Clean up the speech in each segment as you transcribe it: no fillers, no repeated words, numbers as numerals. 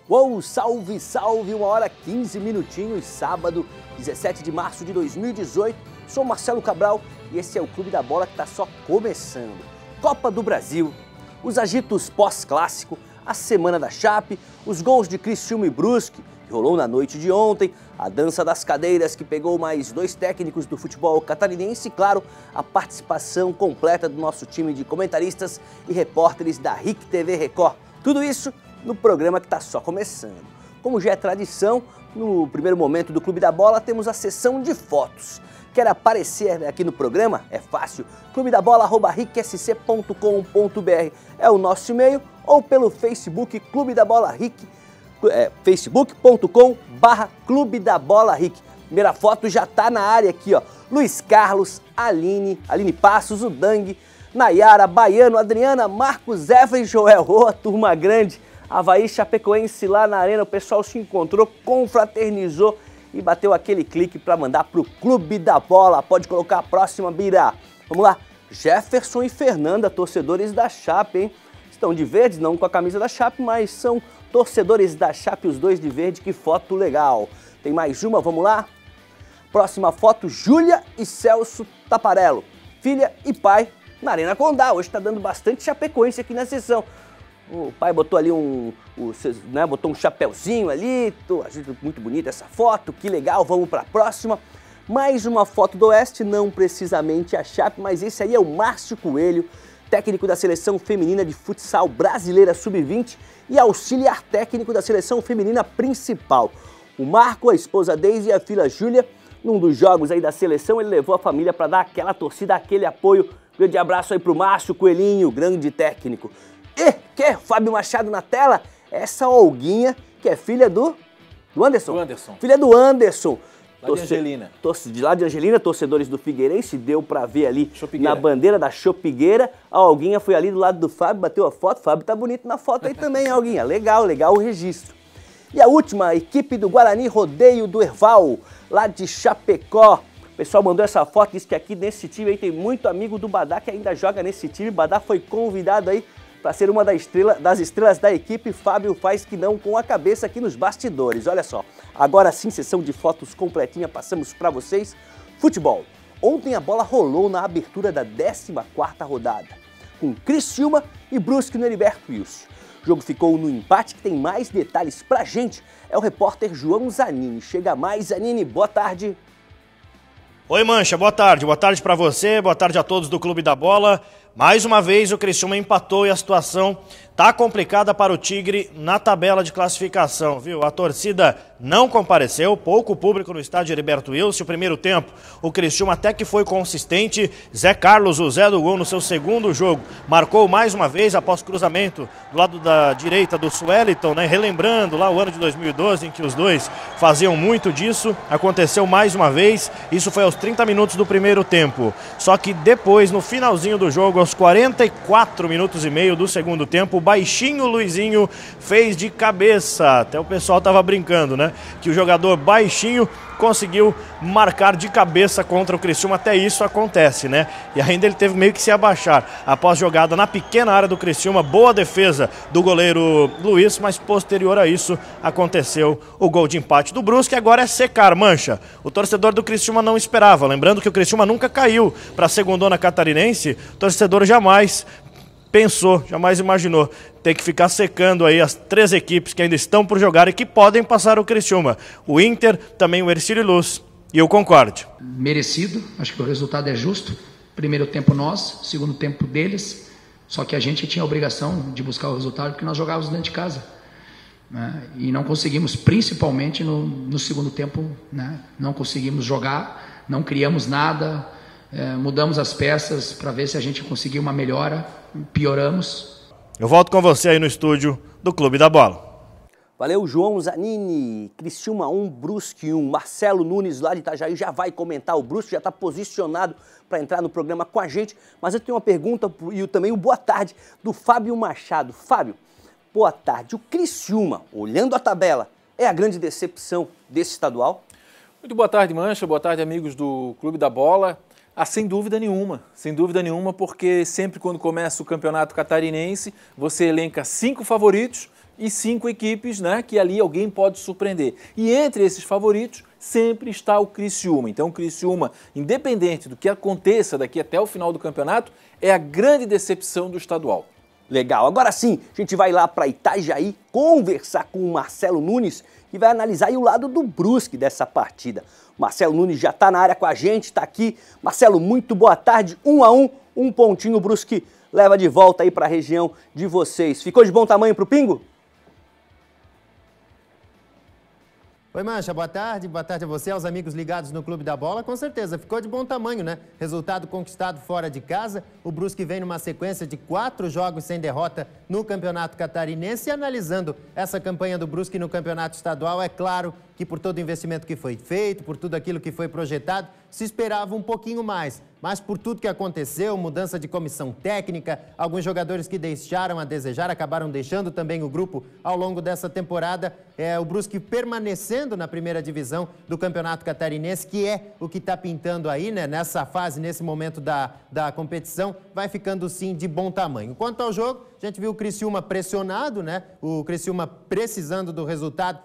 Uou, salve, salve, 1h15 minutinhos, sábado, 17 de março de 2018. Sou Marcelo Cabral e esse é o Clube da Bola que está só começando. Copa do Brasil, os agitos pós-clássico, a semana da Chape, os gols de Criciúma e Brusque, que rolou na noite de ontem, a dança das cadeiras que pegou mais 2 técnicos do futebol catarinense e, claro, a participação completa do nosso time de comentaristas e repórteres da RIC TV Record. Tudo isso no programa que está só começando. Como já é tradição, no primeiro momento do Clube da Bola temos a sessão de fotos. Quer aparecer aqui no programa? É fácil, clubedabbola@ricsc.com.br é o nosso e-mail, ou pelo Facebook Clube da Bola RIC, facebook.com/Clube da Bola RIC. Primeira foto já tá na área aqui, ó. Luiz Carlos, Aline Passos, o Dang, Nayara, Baiano, Adriana, Marcos, Eva e Joel. Ô, turma grande. Avaí Chapecoense lá na arena, o pessoal se encontrou, confraternizou e bateu aquele clique para mandar pro Clube da Bola. Pode colocar a próxima, Bira. Vamos lá. Jefferson e Fernanda, torcedores da Chape, hein? Estão de verdes, não com a camisa da Chape, mas são torcedores da Chape, os dois de verde. Que foto legal. Tem mais uma, vamos lá? Próxima foto, Júlia e Celso Taparello, filha e pai na Arena Condá. Hoje está dando bastante chapecoense aqui na sessão. O pai botou ali botou um chapéuzinho ali, muito bonita essa foto, que legal, vamos para a próxima. Mais uma foto do Oeste, não precisamente a Chape, mas esse aí é o Márcio Coelho, técnico da Seleção Feminina de Futsal Brasileira Sub-20 e auxiliar técnico da Seleção Feminina Principal. O Marco, a esposa Deise e a filha Júlia, num dos jogos aí da seleção, ele levou a família para dar aquela torcida, aquele apoio. Grande abraço aí pro Márcio Coelhinho, grande técnico. E que Fábio Machado na tela? Essa Olguinha, que é filha do Anderson. Do Anderson. Filha do Anderson. Lá de Angelina. De lá de Angelina, torcedores do Figueirense, deu pra ver ali na bandeira da Chopigueira. A Olguinha foi ali do lado do Fábio, bateu a foto. O Fábio tá bonito na foto aí também, Olguinha. Legal, legal o registro. E a última, a equipe do Guarani Rodeio do Herval, lá de Chapecó. O pessoal mandou essa foto, disse que aqui nesse time aí tem muito amigo do Badá que ainda joga nesse time. O Badá foi convidado aí para ser uma das estrelas da equipe. Fábio faz que não com a cabeça aqui nos bastidores. Olha só, agora sim, sessão de fotos completinha, passamos para vocês. Futebol. Ontem a bola rolou na abertura da 14ª rodada, com Criciúma e Brusque no Heriberto Wilson. O jogo ficou no empate, que tem mais detalhes pra gente. É o repórter João Zanini. Chega mais, Zanini, boa tarde. Oi, Mancha, boa tarde para você, boa tarde a todos do Clube da Bola. Mais uma vez o Criciúma empatou e a situação tá complicada para o Tigre na tabela de classificação, viu? A torcida não compareceu, pouco público no estádio Heriberto Wilson. O primeiro tempo, o Criciúma até que foi consistente. Zé Carlos, o Zé do gol no seu segundo jogo, marcou mais uma vez após cruzamento do lado da direita do Sueliton, né? Relembrando lá o ano de 2012 em que os dois faziam muito disso. Aconteceu mais uma vez, isso foi aos 30 minutos do primeiro tempo. Só que depois, no finalzinho do jogo, aos 44 minutos e meio do segundo tempo, o baixinho Luizinho fez de cabeça. Até o pessoal tava brincando, né? Que o jogador baixinho conseguiu marcar de cabeça contra o Criciúma. Até isso acontece, né? E ainda ele teve meio que se abaixar após jogada na pequena área do Criciúma. Boa defesa do goleiro Luiz, mas posterior a isso aconteceu o gol de empate do Brusque. Agora é secar, Mancha. O torcedor do Criciúma não esperava. Lembrando que o Criciúma nunca caiu para a segundona catarinense. O torcedor jamais pensou, jamais imaginou ter que ficar secando aí as 3 equipes que ainda estão por jogar e que podem passar o Criciúma. O Inter, também o Ercílio Luz e o Concorde. Merecido, acho que o resultado é justo. Primeiro tempo nós, segundo tempo deles. Só que a gente tinha a obrigação de buscar o resultado porque nós jogávamos dentro de casa, né? E não conseguimos, principalmente no segundo tempo, né? Não conseguimos jogar, não criamos nada, mudamos as peças para ver se a gente conseguia uma melhora. Pioramos. Eu volto com você aí no estúdio do Clube da Bola. Valeu, João Zanini. Criciúma 1, Brusque 1. Marcelo Nunes, lá de Itajaí, já vai comentar. O Brusque já está posicionado para entrar no programa com a gente. Mas eu tenho uma pergunta e também um boa tarde do Fábio Machado. Fábio, boa tarde. O Criciúma, olhando a tabela, é a grande decepção desse estadual? Muito boa tarde, Mancha. Boa tarde, amigos do Clube da Bola. Sem dúvida nenhuma, porque sempre quando começa o campeonato catarinense, você elenca 5 favoritos e 5 equipes, né, que ali alguém pode surpreender. E entre esses favoritos sempre está o Criciúma. Então o Criciúma, independente do que aconteça daqui até o final do campeonato, é a grande decepção do estadual. Legal, agora sim, a gente vai lá para Itajaí conversar com o Marcelo Nunes, que vai analisar aí o lado do Brusque dessa partida. O Marcelo Nunes já está na área com a gente, está aqui. Marcelo, muito boa tarde, 1-1, um pontinho, o Brusque leva de volta aí para a região de vocês. Ficou de bom tamanho para o Pingo? Oi, Mancha, boa tarde a você, aos amigos ligados no Clube da Bola. Com certeza, ficou de bom tamanho, né? Resultado conquistado fora de casa. O Brusque vem numa sequência de 4 jogos sem derrota no Campeonato Catarinense. E analisando essa campanha do Brusque no Campeonato Estadual, é claro que por todo o investimento que foi feito, por tudo aquilo que foi projetado, se esperava um pouquinho mais. Mas por tudo que aconteceu, mudança de comissão técnica, alguns jogadores que deixaram a desejar, acabaram deixando também o grupo ao longo dessa temporada. O Brusque permanecendo na primeira divisão do Campeonato Catarinense, que é o que está pintando aí, né? Nessa fase, nesse momento da competição, vai ficando sim de bom tamanho. Quanto ao jogo, a gente viu o Criciúma pressionado, né? O Criciúma precisando do resultado,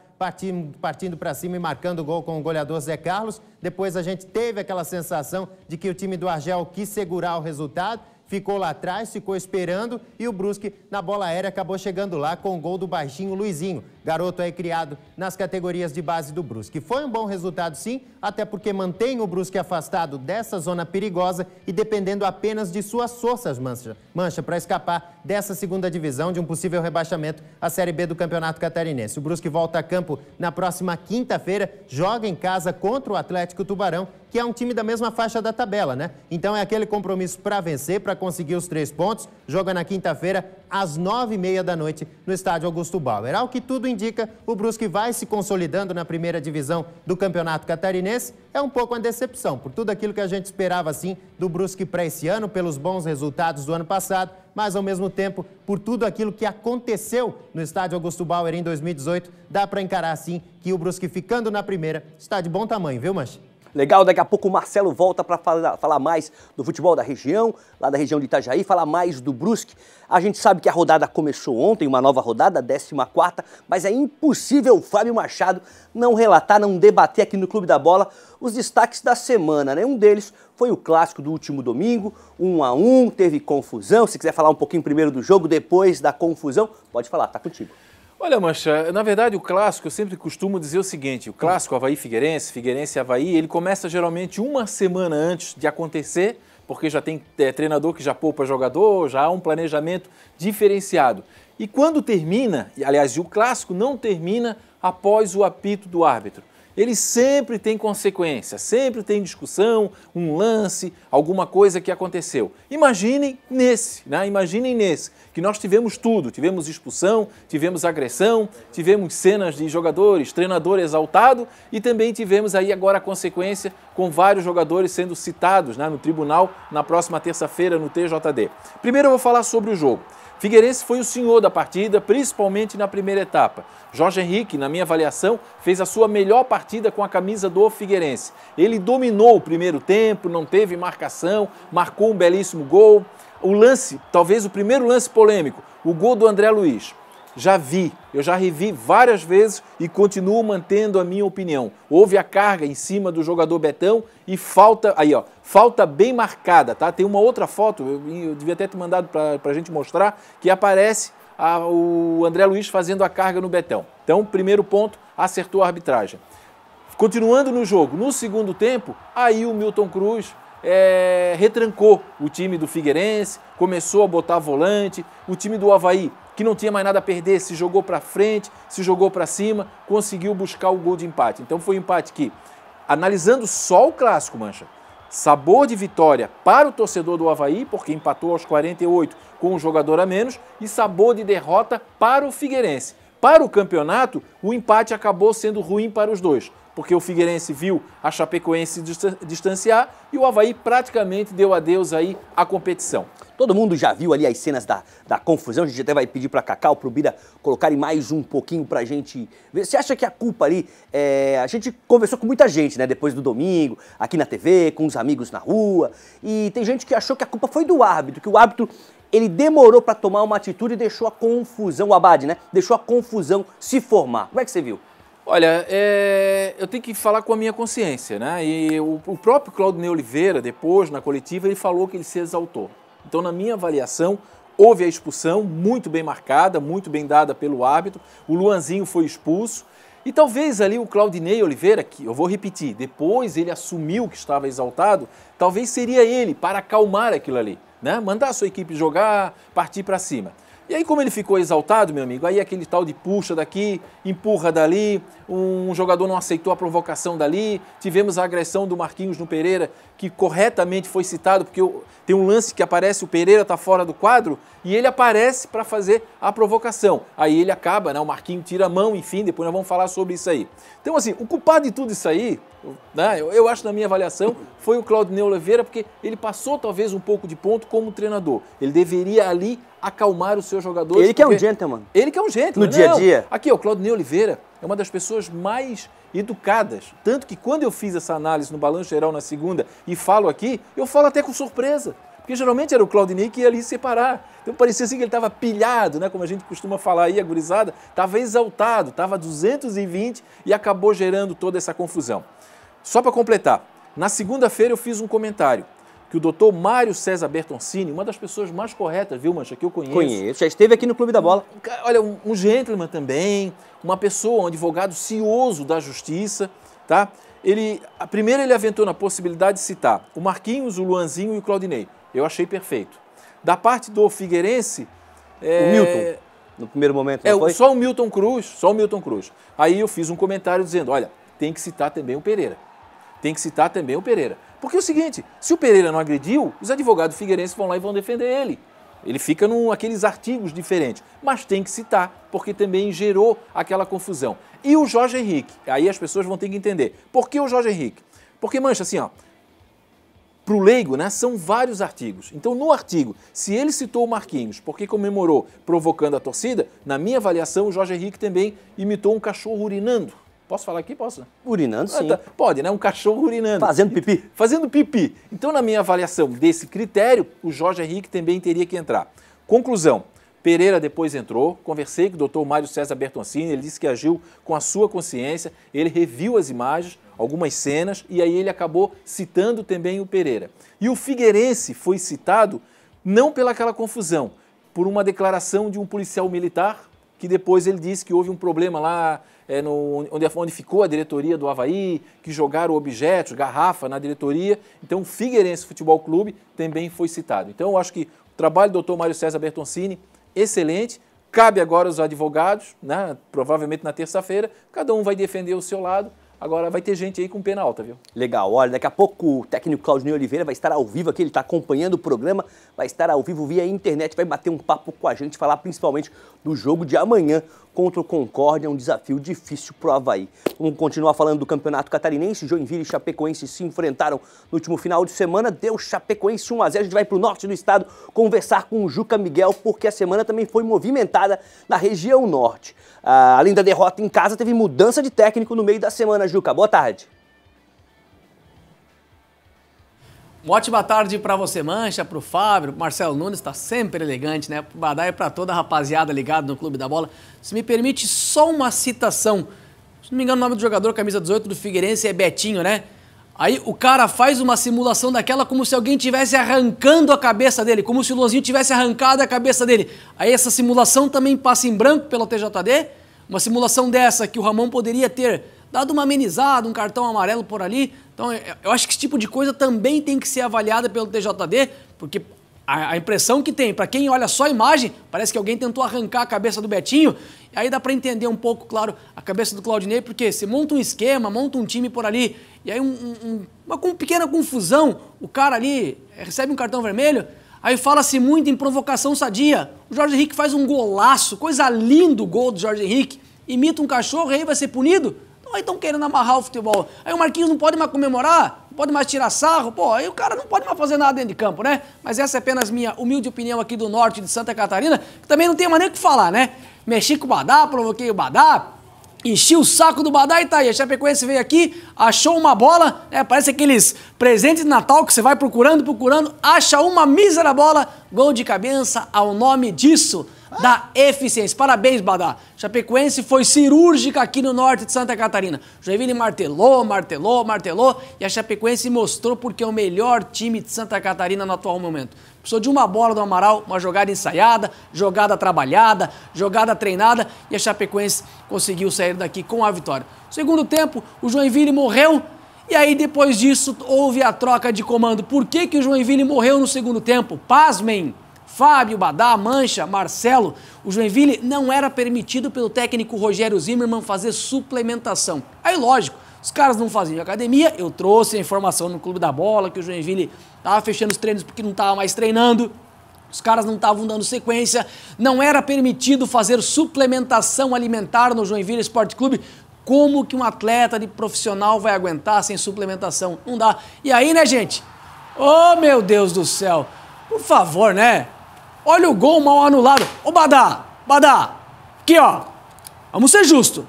partindo para cima e marcando o gol com o goleador Zé Carlos. Depois a gente teve aquela sensação de que o time do Argel quis segurar o resultado, ficou lá atrás, ficou esperando e o Brusque, na bola aérea, acabou chegando lá com o gol do baixinho Luizinho, garoto aí criado nas categorias de base do Brusque. Foi um bom resultado sim, até porque mantém o Brusque afastado dessa zona perigosa e dependendo apenas de suas forças, Mancha, para escapar dessa segunda divisão, de um possível rebaixamento à Série B do Campeonato Catarinense. O Brusque volta a campo na próxima quinta-feira, joga em casa contra o Atlético Tubarão, que é um time da mesma faixa da tabela, né? Então é aquele compromisso para vencer, para conseguir os 3 pontos. Joga na quinta-feira, às 9h30 da noite, no estádio Augusto Bauer. Ao que tudo indica, o Brusque vai se consolidando na primeira divisão do Campeonato Catarinense. É um pouco uma decepção, por tudo aquilo que a gente esperava, assim, do Brusque para esse ano, pelos bons resultados do ano passado, mas, ao mesmo tempo, por tudo aquilo que aconteceu no estádio Augusto Bauer em 2018, dá para encarar, assim, que o Brusque ficando na primeira está de bom tamanho, viu, Mancha? Legal, daqui a pouco o Marcelo volta para falar mais do futebol da região, lá da região de Itajaí, falar mais do Brusque. A gente sabe que a rodada começou ontem, uma nova rodada, 14ª, mas é impossível o Fábio Machado não relatar, não debater aqui no Clube da Bola os destaques da semana, né? Um deles foi o clássico do último domingo, 1-1, teve confusão. Se quiser falar um pouquinho primeiro do jogo, depois da confusão, pode falar, tá contigo. Olha, Mancha, na verdade o clássico, eu sempre costumo dizer o seguinte, o clássico Avaí-Figueirense, Figueirense-Avaí, ele começa geralmente uma semana antes de acontecer, porque já tem treinador que já poupa jogador, já há um planejamento diferenciado. E quando termina, aliás, o clássico não termina após o apito do árbitro. Ele sempre tem consequência, sempre tem discussão, um lance, alguma coisa que aconteceu. Imaginem nesse, que nós tivemos tudo, tivemos expulsão, tivemos agressão, tivemos cenas de jogadores, treinador exaltado e também tivemos aí agora a consequência com vários jogadores sendo citados, né, no tribunal na próxima terça-feira no TJD. Primeiro eu vou falar sobre o jogo. Figueirense foi o senhor da partida, principalmente na primeira etapa. Jorge Henrique, na minha avaliação, fez a sua melhor partida com a camisa do Figueirense. Ele dominou o primeiro tempo, não teve marcação, marcou um belíssimo gol. O lance, talvez o primeiro lance polêmico, o gol do André Luiz. Eu já revi várias vezes e continuo mantendo a minha opinião. Houve a carga em cima do jogador Betão e falta, aí ó, falta bem marcada, tá? Tem uma outra foto, eu devia até ter mandado para a gente mostrar, que aparece o André Luiz fazendo a carga no Betão. Então, primeiro ponto, acertou a arbitragem. Continuando no jogo, no segundo tempo, aí o Milton Cruz retrancou o time do Figueirense, começou a botar volante, o time do Avaí, que não tinha mais nada a perder, se jogou para frente, se jogou para cima, conseguiu buscar o gol de empate. Então foi um empate que, analisando só o clássico, Mancha, sabor de vitória para o torcedor do Avaí, porque empatou aos 48 com um jogador a menos, e sabor de derrota para o Figueirense. Para o campeonato, o empate acabou sendo ruim para os dois, porque o Figueirense viu a Chapecoense se distanciar e o Avaí praticamente deu adeus aí à competição. Todo mundo já viu ali as cenas da confusão, a gente até vai pedir para Cacau, para o Bira colocarem mais um pouquinho para a gente ver. Você acha que a culpa ali, a gente conversou com muita gente, né, depois do domingo, aqui na TV, com os amigos na rua, e tem gente que achou que a culpa foi do árbitro, que o árbitro ele demorou para tomar uma atitude e deixou a confusão, o Abad, né? Deixou a confusão se formar. Como é que você viu? Olha, eu tenho que falar com a minha consciência, né? E o próprio Claudinei Oliveira, depois, na coletiva, ele falou que ele se exaltou. Então, na minha avaliação, houve a expulsão, muito bem marcada, muito bem dada pelo árbitro. O Luanzinho foi expulso. E talvez ali o Claudinei Oliveira, que eu vou repetir, depois ele assumiu que estava exaltado, talvez seria ele para acalmar aquilo ali, né? Mandar a sua equipe jogar, partir para cima. E aí, como ele ficou exaltado, meu amigo, aí aquele tal de puxa daqui, empurra dali, um jogador não aceitou a provocação dali, tivemos a agressão do Marquinhos no Pereira, que corretamente foi citado, porque tem um lance que aparece, o Pereira está fora do quadro, e ele aparece para fazer a provocação. Aí ele acaba, né, o Marquinhos tira a mão, enfim, depois nós vamos falar sobre isso aí. Então, assim, o culpado de tudo isso aí, né, eu acho, na minha avaliação, foi o Claudinei Oliveira, porque ele passou talvez um pouco de ponto como treinador. Ele deveria ali acalmar os seus jogadores. Ele que é um gentleman. Ele que é um gentleman. No dia a dia. Aqui, o Claudinei Oliveira é uma das pessoas mais educadas. Tanto que quando eu fiz essa análise no Balanço Geral na segunda e falo aqui, eu falo até com surpresa. Porque geralmente era o Claudinei que ia ali separar. Então parecia assim que ele estava pilhado, né? Como a gente costuma falar aí, a gurizada. Estava exaltado, estava 220 e acabou gerando toda essa confusão. Só para completar, na segunda-feira eu fiz um comentário que o doutor Mário César Bertoncini, uma das pessoas mais corretas, viu, Mancha, que eu conheço. Conheço, já esteve aqui no Clube da Bola. Olha, um gentleman também, uma pessoa, um advogado cioso da justiça, tá? Primeiro ele aventou na possibilidade de citar o Marquinhos, o Luanzinho e o Claudinei. Eu achei perfeito. Da parte do Figueirense... O Milton, no primeiro momento, não foi? Só o Milton Cruz. Aí eu fiz um comentário dizendo, olha, tem que citar também o Pereira. Porque é o seguinte, se o Pereira não agrediu, os advogados figueirenses vão lá e vão defender ele. Ele fica aqueles artigos diferentes, mas tem que citar, porque também gerou aquela confusão. E o Jorge Henrique, aí as pessoas vão ter que entender. Por que o Jorge Henrique? Porque, Mancha, assim, ó, para o leigo, né, são vários artigos. Então, no artigo, se ele citou o Marquinhos porque comemorou provocando a torcida, na minha avaliação, o Jorge Henrique também imitou um cachorro urinando. Posso falar aqui? Posso? Urinando, sim. Pode, né? Um cachorro urinando. Fazendo pipi. Fazendo pipi. Então, na minha avaliação desse critério, o Jorge Henrique também teria que entrar. Conclusão. Pereira depois entrou, conversei com o doutor Mário César Bertoncini, ele disse que agiu com a sua consciência, ele reviu as imagens, algumas cenas, e aí ele acabou citando também o Pereira. E o Figueirense foi citado não pelaquela confusão, por uma declaração de um policial militar, que depois ele disse que houve um problema lá, onde ficou a diretoria do Avaí, que jogaram objetos, garrafa na diretoria. Então o Figueirense Futebol Clube também foi citado. Então eu acho que o trabalho do doutor Mário César Bertoncini, excelente. Cabe agora aos advogados, né, provavelmente na terça-feira, cada um vai defender o seu lado. Agora vai ter gente aí com pena alta, viu? Legal, olha, daqui a pouco o técnico Claudinei Oliveira vai estar ao vivo aqui, ele está acompanhando o programa, vai estar ao vivo via internet, vai bater um papo com a gente, falar principalmente do jogo de amanhã contra o Concórdia, um desafio difícil pro Avaí. Vamos continuar falando do Campeonato Catarinense, Joinville e Chapecoense se enfrentaram no último final de semana, deu Chapecoense 1 a 0, a gente vai pro norte do estado conversar com o Juca Miguel, porque a semana também foi movimentada na região norte. Além da derrota em casa, teve mudança de técnico no meio da semana, Juca. Boa tarde. Uma ótima tarde para você, Mancha, para o Fábio, pro Marcelo Nunes, está sempre elegante, né? Pro Badá e para toda a rapaziada ligada no Clube da Bola. Se me permite só uma citação. Se não me engano, o nome do jogador, camisa 18 do Figueirense, é Betinho, né? Aí o cara faz uma simulação daquela como se alguém tivesse arrancando a cabeça dele, como se o Luanzinho tivesse arrancado a cabeça dele. Aí essa simulação também passa em branco pelo TJD. Uma simulação dessa que o Ramon poderia ter dado uma amenizada, um cartão amarelo por ali. Então eu acho que esse tipo de coisa também tem que ser avaliada pelo TJD, porque a impressão que tem, para quem olha só a imagem, parece que alguém tentou arrancar a cabeça do Betinho, e aí dá para entender um pouco, claro, a cabeça do Claudinei, porque se monta um esquema, monta um time por ali, e aí uma pequena confusão, o cara ali recebe um cartão vermelho, aí fala-se muito em provocação sadia. O Jorge Henrique faz um golaço, coisa linda o gol do Jorge Henrique, imita um cachorro e aí vai ser punido? Aí estão querendo amarrar o futebol. Aí o Marquinhos não pode mais comemorar, não pode mais tirar sarro, pô, aí o cara não pode mais fazer nada dentro de campo, né? Mas essa é apenas minha humilde opinião aqui do norte de Santa Catarina, que também não tem mais nem o que falar, né? Mexi com o Badá, provoquei o Badá, enchi o saco do Badá e tá aí. A Chapecoense veio aqui, achou uma bola, né? Parece aqueles presentes de Natal que você vai procurando, acha uma mísera bola, gol de cabeça ao nome disso, da eficiência. Parabéns, Badá. Chapecoense foi cirúrgica aqui no norte de Santa Catarina. Joinville martelou e a Chapecoense mostrou porque é o melhor time de Santa Catarina no atual momento. Precisou de uma bola do Amaral, uma jogada ensaiada, jogada trabalhada, jogada treinada e a Chapecoense conseguiu sair daqui com a vitória. Segundo tempo, o Joinville morreu e aí depois disso houve a troca de comando. Por que o Joinville morreu no segundo tempo? Pasmem! Fábio, Badá, Mancha, Marcelo, o Joinville não era permitido pelo técnico Rogério Zimmermann fazer suplementação. Aí, lógico, os caras não faziam academia, eu trouxe a informação no Clube da Bola que o Joinville estava fechando os treinos porque não estava mais treinando, os caras não estavam dando sequência, não era permitido fazer suplementação alimentar no Joinville Esporte Clube. Como que um atleta de profissional vai aguentar sem suplementação? Não dá. E aí, né, gente? Oh, meu Deus do céu! Por favor, né? Olha o gol mal anulado. Ô, Badá, aqui, ó. Vamos ser justos.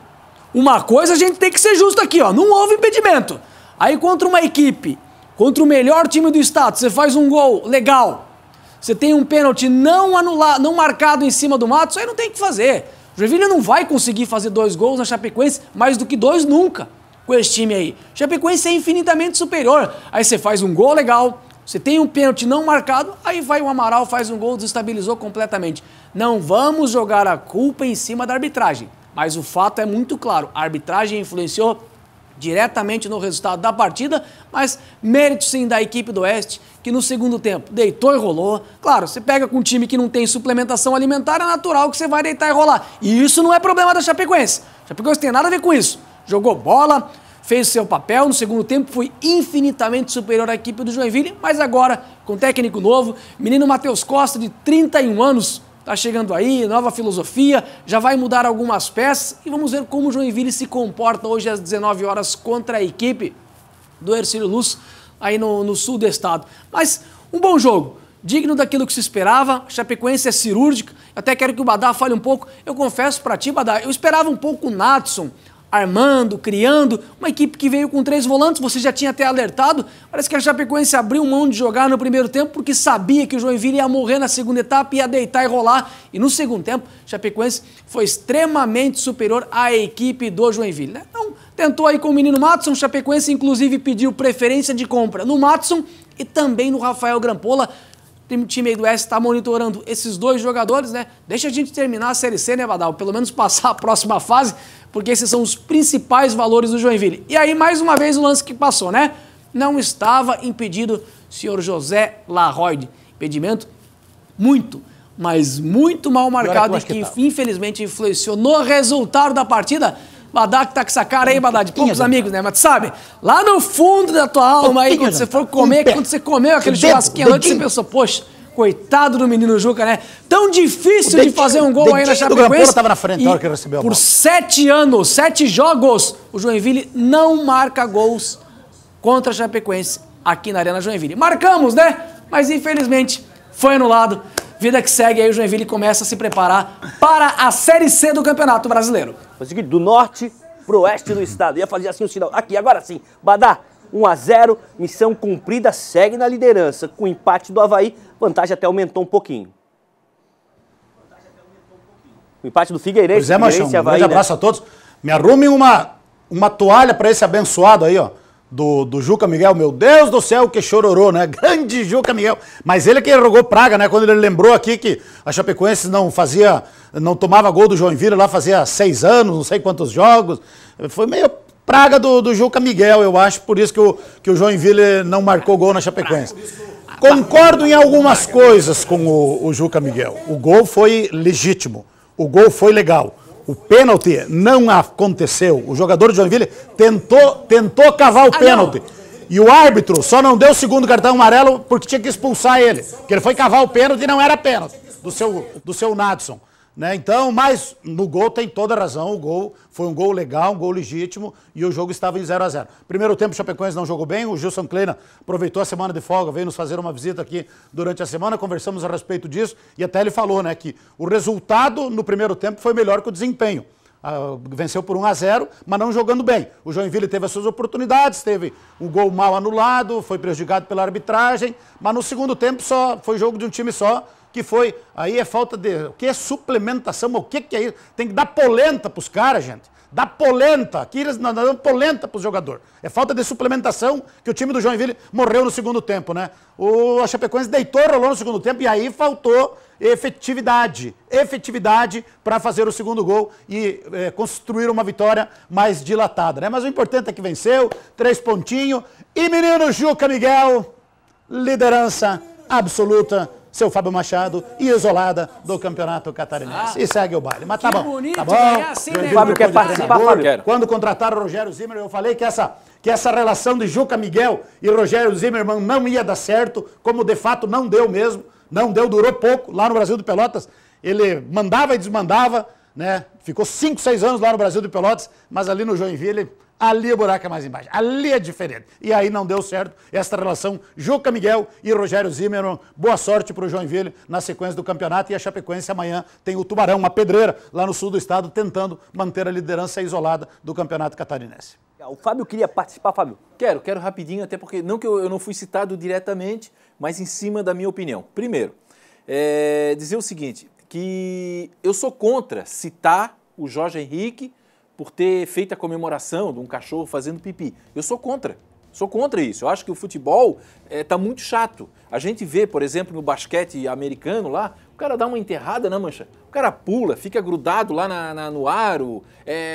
Uma coisa a gente tem que ser justo aqui, ó. Não houve impedimento. Aí contra uma equipe, contra o melhor time do estado, você faz um gol legal. Você tem um pênalti não anulado, não marcado em cima do Matos, aí não tem o que fazer. O Joinville não vai conseguir fazer 2 gols na Chapecoense, mais do que 2 nunca, com esse time aí. Chapecoense é infinitamente superior. Aí você faz um gol legal, você tem um pênalti não marcado, aí vai o Amaral, faz um gol, desestabilizou completamente. Não vamos jogar a culpa em cima da arbitragem, mas o fato é muito claro, a arbitragem influenciou diretamente no resultado da partida, mas mérito sim da equipe do Oeste, que no segundo tempo deitou e rolou. Claro, você pega com um time que não tem suplementação alimentar, é natural que você vai deitar e rolar. E isso não é problema da Chapecoense. A Chapecoense tem nada a ver com isso. Jogou bola, fez o seu papel, no segundo tempo foi infinitamente superior à equipe do Joinville, mas agora, com técnico novo, menino Matheus Costa, de 31 anos, tá chegando aí, nova filosofia, já vai mudar algumas peças e vamos ver como o Joinville se comporta hoje às 19 horas contra a equipe do Hercílio Luz, aí no sul do estado. Mas um bom jogo, digno daquilo que se esperava, a Chapecoense é cirúrgica, até quero que o Badá fale um pouco, eu confesso pra ti, Badá, eu esperava um pouco o Natson, armando, criando, uma equipe que veio com 3 volantes, você já tinha até alertado, parece que a Chapecoense abriu mão de jogar no primeiro tempo porque sabia que o Joinville ia morrer na segunda etapa, ia deitar e rolar, e no segundo tempo, a Chapecoense foi extremamente superior à equipe do Joinville, né? Então, tentou aí com o menino Matson, o Chapecoense inclusive pediu preferência de compra no Matson e também no Rafael Grampola. O time aí do Oeste está monitorando esses 2 jogadores, né? Deixa a gente terminar a Série C, né, Badal? Pelo menos passar a próxima fase, porque esses são os principais valores do Joinville. E aí, mais uma vez, o lance que passou, né? Não estava impedido o senhor José Larroide. Impedimento muito, mas muito mal marcado e que infelizmente influenciou no resultado da partida. Badá que tá com essa cara aí, Badá, de poucos amigos, né? Mas tu sabe, lá no fundo da tua alma aí, quando você for comer, quando você comeu aquele churrasquinho à noite, você pensou, poxa, coitado do menino Juca, né? Tão difícil de fazer um gol aí na Chapecoense. Tava na frente na hora que ele recebeu a bola. Por 7 anos, 7 jogos, o Joinville não marca gols contra a Chapecoense aqui na Arena Joinville. Marcamos, né? Mas infelizmente foi anulado. Vida que segue, aí o Joinville começa a se preparar para a Série C do Campeonato Brasileiro. Foi o seguinte, do norte pro oeste do estado. Ia fazer assim o sinal. Aqui, agora sim. Badá, 1-0, missão cumprida, segue na liderança. Com o empate do Avaí, vantagem até aumentou um pouquinho. O empate do Figueirense. Pois é, Machão, um grande abraço a todos. Me arrumem uma toalha para esse abençoado aí, ó. Do Juca Miguel, meu Deus do céu, que chororô, né? Grande Juca Miguel. Mas ele que rogou praga, né? Quando ele lembrou aqui que a Chapecoense não tomava gol do Joinville lá fazia 6 anos, não sei quantos jogos. Foi meio praga do Juca Miguel, eu acho, por isso que o Joinville não marcou gol na Chapecoense. Concordo em algumas coisas com o Juca Miguel. O gol foi legítimo, o gol foi legal. O pênalti não aconteceu. O jogador de Joinville tentou cavar o pênalti. E o árbitro só não deu o segundo cartão amarelo porque tinha que expulsar ele. Porque ele foi cavar o pênalti e não era pênalti do seu Natson. Né? Então, mas no gol tem toda a razão. O gol foi um gol legal, um gol legítimo e o jogo estava em 0-0. Primeiro tempo o Chapecoense não jogou bem. O Gilson Kleina aproveitou a semana de folga, veio nos fazer uma visita aqui durante a semana. Conversamos a respeito disso e até ele falou, né, que o resultado no primeiro tempo foi melhor que o desempenho. Venceu por 1-0, mas não jogando bem. O Joinville teve as suas oportunidades, teve um gol mal anulado, foi prejudicado pela arbitragem, mas no segundo tempo só foi jogo de um time só, que foi, aí é falta de, o que é suplementação, o que é isso? Tem que dar polenta pros caras, gente. Dá polenta, aqui eles não dão polenta pros jogadores. É falta de suplementação que o time do Joinville morreu no segundo tempo, né? A Chapecoense deitou, rolou no segundo tempo e aí faltou efetividade para fazer o segundo gol e construir uma vitória mais dilatada, né? Mas o importante é que venceu, 3 pontinhos e menino Juca Miguel, liderança absoluta, seu Fábio Machado, e isolada do Campeonato Catarinense. E segue o baile. Mas tá bom. bonito Tá bom. ganhar assim, né? Fábio quer participar, Fábio? Quando contrataram o Rogério Zimmermann, eu falei que essa relação de Juca Miguel e Rogério Zimmermann não ia dar certo, como de fato não deu mesmo. Não deu, durou pouco. Lá no Brasil de Pelotas, ele mandava e desmandava, né? Ficou 5, 6 anos lá no Brasil de Pelotas, mas ali no Joinville, ali o buraco é mais embaixo. Ali é diferente. E aí não deu certo essa relação Juca Miguel e Rogério Zimmermann. Boa sorte para o Joinville na sequência do campeonato. E a Chapecoense amanhã tem o Tubarão, uma pedreira lá no sul do estado, tentando manter a liderança isolada do Campeonato Catarinense. O Fábio queria participar, Fábio? Quero rapidinho, até porque, não que eu não fui citado diretamente, mas em cima da minha opinião. Primeiro, dizer o seguinte, que eu sou contra citar o Jorge Henrique por ter feito a comemoração de um cachorro fazendo pipi. Eu sou contra isso. Eu acho que o futebol está muito chato. A gente vê, por exemplo, no basquete americano lá, o cara dá uma enterrada na mancha. O cara pula, fica grudado lá no aro,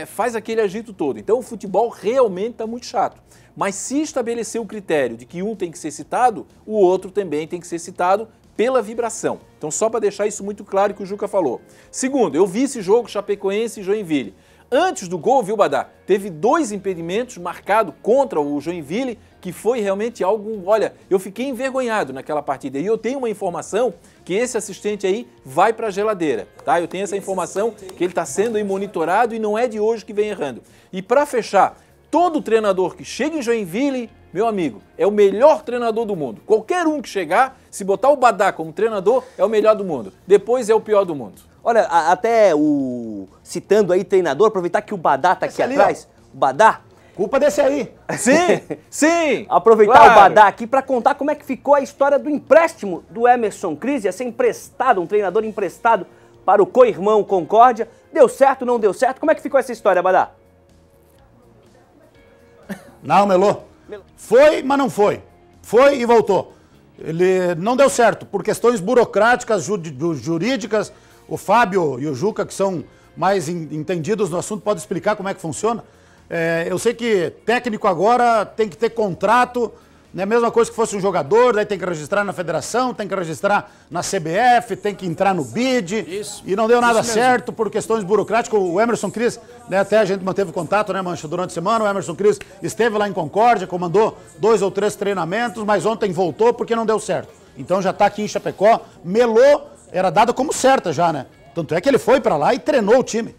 faz aquele agito todo. Então o futebol realmente está muito chato. Mas se estabelecer o critério de que um tem que ser citado, o outro também tem que ser citado pela vibração. Então só para deixar isso muito claro que o Juca falou. Segundo, eu vi esse jogo Chapecoense e Joinville. Antes do gol, viu, Badá? Teve 2 impedimentos marcados contra o Joinville, que foi realmente algo... Olha, eu fiquei envergonhado naquela partida. E eu tenho uma informação que esse assistente aí vai para a geladeira, tá? Eu tenho essa informação que ele está sendo aí monitorado e não é de hoje que vem errando. E para fechar, todo treinador que chega em Joinville, meu amigo, é o melhor treinador do mundo. Qualquer um que chegar, se botar o Badá como treinador, é o melhor do mundo. Depois é o pior do mundo. Olha, até citando aí treinador, aproveitar que o Badá tá aqui atrás. O Badá. Culpa desse aí. Sim. Aproveitar claro. o Badá aqui para contar como é que ficou a história do empréstimo do Emerson Cris, ia ser emprestado, um treinador emprestado para o co-irmão Concórdia. Deu certo, não deu certo? Como é que ficou essa história, Badá? Não, Melô. Foi, mas não foi. Foi e voltou. Ele não deu certo por questões burocráticas, jurídicas. O Fábio e o Juca, que são mais entendidos no assunto, podem explicar como é que funciona. Eu sei que técnico agora tem que ter contrato, né? Mesma coisa que fosse um jogador, daí tem que registrar na federação, tem que registrar na CBF, tem que entrar no BID. Isso, e não deu nada mesmo. certo por questões burocráticas. O Emerson Cris, né, até a gente manteve contato, né, Mancha, durante a semana. O Emerson Cris esteve lá em Concórdia, comandou 2 ou 3 treinamentos, mas ontem voltou porque não deu certo. Então já está aqui em Chapecó. Melô era dada como certa já, né? Tanto é que ele foi para lá e treinou o time.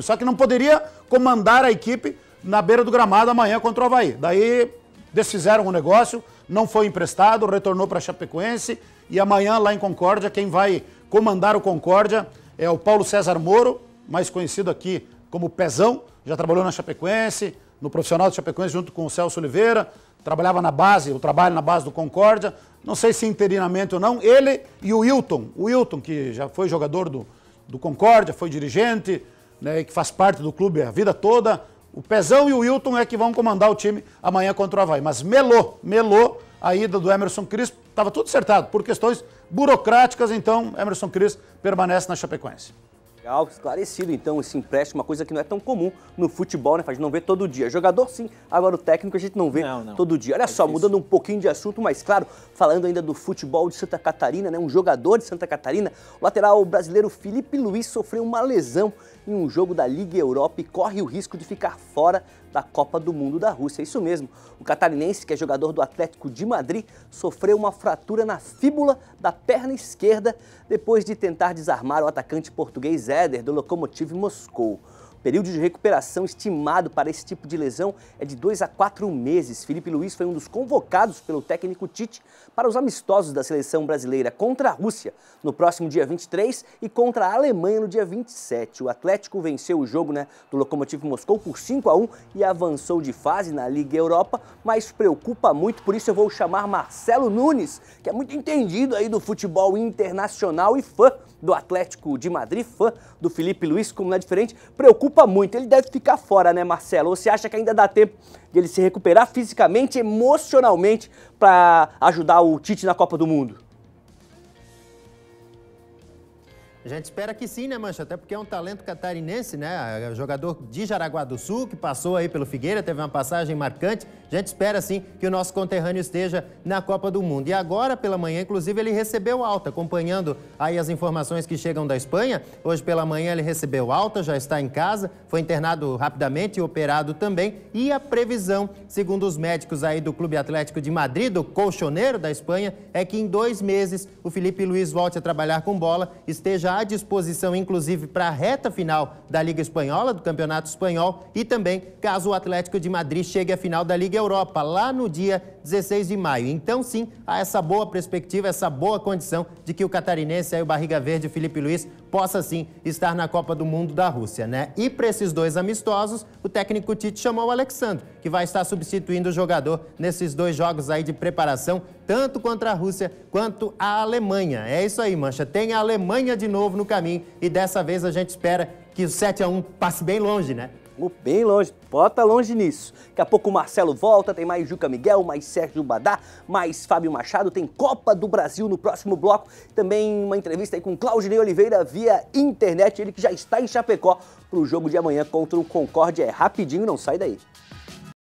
Só que não poderia comandar a equipe na beira do gramado amanhã contra o Avaí. Daí desfizeram o negócio, não foi emprestado, retornou para Chapecoense e amanhã lá em Concórdia, quem vai comandar o Concórdia é o Paulo César Moro, mais conhecido aqui como Pezão, já trabalhou na Chapecoense, no profissional de Chapecoense junto com o Celso Oliveira, trabalhava na base, o trabalho na base do Concórdia, não sei se interinamente ou não, ele e o Wilton, que já foi jogador do Concórdia, foi dirigente, né, que faz parte do clube a vida toda. O Pezão e o Wilton é que vão comandar o time amanhã contra o Avaí. Mas melou a ida do Emerson Cris, estava tudo acertado. Por questões burocráticas, então, Emerson Cris permanece na Chapecoense. Legal, esclarecido então esse empréstimo, uma coisa que não é tão comum no futebol, né? A gente não vê todo dia. Jogador sim, agora o técnico a gente não vê todo dia. Olha só, mudando um pouquinho de assunto, mas claro, falando ainda do futebol de Santa Catarina, né? Um jogador de Santa Catarina, o lateral brasileiro Felipe Luiz sofreu uma lesão em um jogo da Liga Europa e corre o risco de ficar fora da Copa do Mundo da Rússia. Isso mesmo, o catarinense, que é jogador do Atlético de Madrid, sofreu uma fratura na fíbula da perna esquerda depois de tentar desarmar o atacante português Éder, do Lokomotiv Moscou. Período de recuperação estimado para esse tipo de lesão é de 2 a 4 meses. Filipe Luís foi um dos convocados pelo técnico Tite para os amistosos da seleção brasileira contra a Rússia no próximo dia 23 e contra a Alemanha no dia 27. O Atlético venceu o jogo do Lokomotiv Moscou por 5 a 1 e avançou de fase na Liga Europa, mas preocupa muito, por isso eu vou chamar Marcelo Nunes, que é muito entendido aí do futebol internacional e fã do Atlético de Madrid, fã do Filipe Luís, como não é diferente, preocupa muito. Ele deve ficar fora, né, Marcelo? Ou você acha que ainda dá tempo de ele se recuperar fisicamente, emocionalmente, para ajudar o Tite na Copa do Mundo? A gente espera que sim, né, Mancha? Até porque é um talento catarinense, né? Jogador de Jaraguá do Sul, que passou aí pelo Figueira, teve uma passagem marcante. A gente espera, sim, que o nosso conterrâneo esteja na Copa do Mundo. E agora, pela manhã, inclusive, ele recebeu alta, acompanhando aí as informações que chegam da Espanha. Hoje pela manhã ele recebeu alta, já está em casa, foi internado rapidamente e operado também. E a previsão, segundo os médicos aí do Clube Atlético de Madrid, do colchoneiro da Espanha, é que em 2 meses o Filipe Luís volte a trabalhar com bola, esteja à disposição, inclusive, para a reta final da Liga Espanhola, do Campeonato Espanhol, e também caso o Atlético de Madrid chegue à final da Liga Europa, lá no dia 16 de maio. Então, sim, há essa boa perspectiva, essa boa condição de que o catarinense, aí, o Barriga Verde, o Filipe Luís, possa, sim, estar na Copa do Mundo da Rússia, né? E para esses 2 amistosos, o técnico Tite chamou o Alexandre, que vai estar substituindo o jogador nesses 2 jogos aí de preparação, tanto contra a Rússia quanto a Alemanha. É isso aí, Mancha. Tem a Alemanha de novo no caminho e dessa vez a gente espera que o 7 a 1 passe bem longe, né? Bem longe, bota longe nisso. Daqui a pouco o Marcelo volta, tem mais Juca Miguel, mais Sérgio Badá, mais Fábio Machado, tem Copa do Brasil no próximo bloco. Também uma entrevista aí com Claudinei Oliveira via internet, ele que já está em Chapecó para o jogo de amanhã contra o Concórdia. É rapidinho, não sai daí.